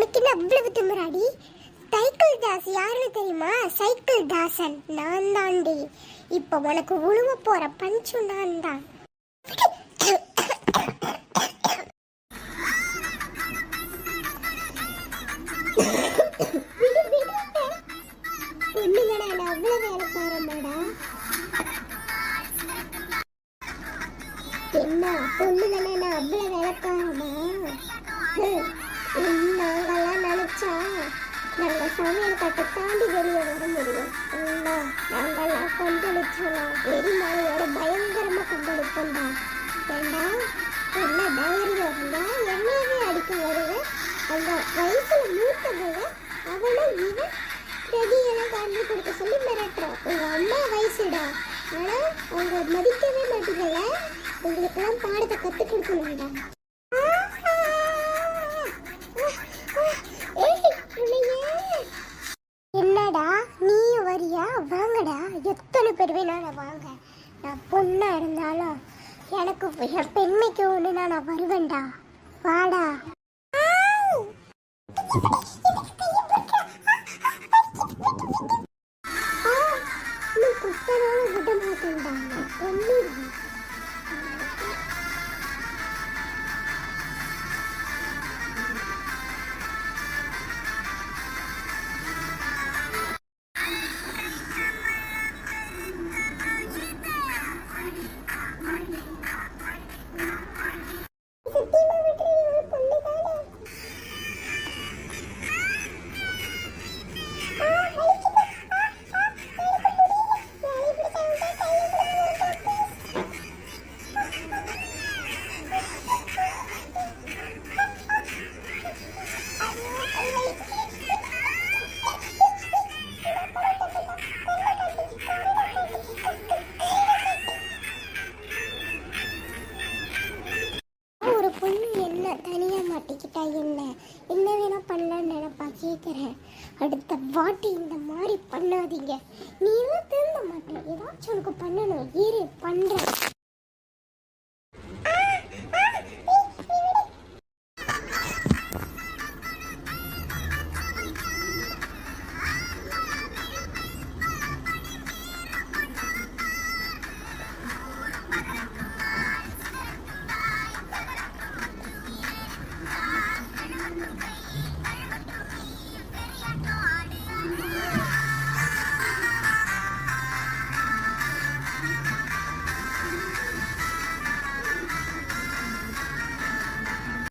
உனக்கு என்ன அவ்வளவு திமிராடி? சைக்கிள் தாஸ் யாருன்னு தெரியுமா? சைக்கிள் தாசன் நான் தாண்டி. இப்போ உனக்கு உழுவ போற பஞ்சு நான் தான். பொண்ணுங்கடா நான் அவ்வளவு வேலை பாருமாடா. என்ன பொண்ணுங்கடா நான் அவ்வளவு வேலை பாருமா? நாங்கெல்லாம் நினைச்சா நாங்கள் சமையல் கட்டை தாண்டி வெளியே வர முடியும். நாங்கெல்லாம் கொந்தளிச்சோம். எரிமலையோட பயங்கரமா கொந்தளிப்போம்டா. ஏண்டா என்ன தைரியம் இருந்தா என்னையவே அடிக்க வருவேன். அந்த வயசுல மூத்தவங்க அவனும் இவன் ரெடியெல்லாம் காண்பி கொடுக்க சொல்லி மிரட்டுறோம். உங்க அம்மா வயசுடா, ஆனா அவங்க மதிக்கவே மாட்டீங்கல்ல. உங்களுக்கெல்லாம் பாடத்தை கற்றுக் கொடுக்கணும்டா. என்னடா நீயும் வரியா? வாங்கடா, எத்தனை பேர் வேணாலும் வாங்க. நான் பொண்ணா இருந்தாலும் எனக்கு என் பெண்மைக்கு ஒண்ணுனா நான் வருவேன்டா. வாடா. நீ குத்தனால விட மாட்டேன்டா. ஒண்ணு மாட்டிக்கிட்டா என்ன வேணா பண்ணலான்னு நினைப்பா. கேட்குறேன், அடுத்த வாட்டி இந்த மாதிரி பண்ணாதீங்க. நீ எல்லாம் திருந்த மாட்டேன். ஏதாச்சும் உனக்கு பண்ணணும். இரு பண்றேன்.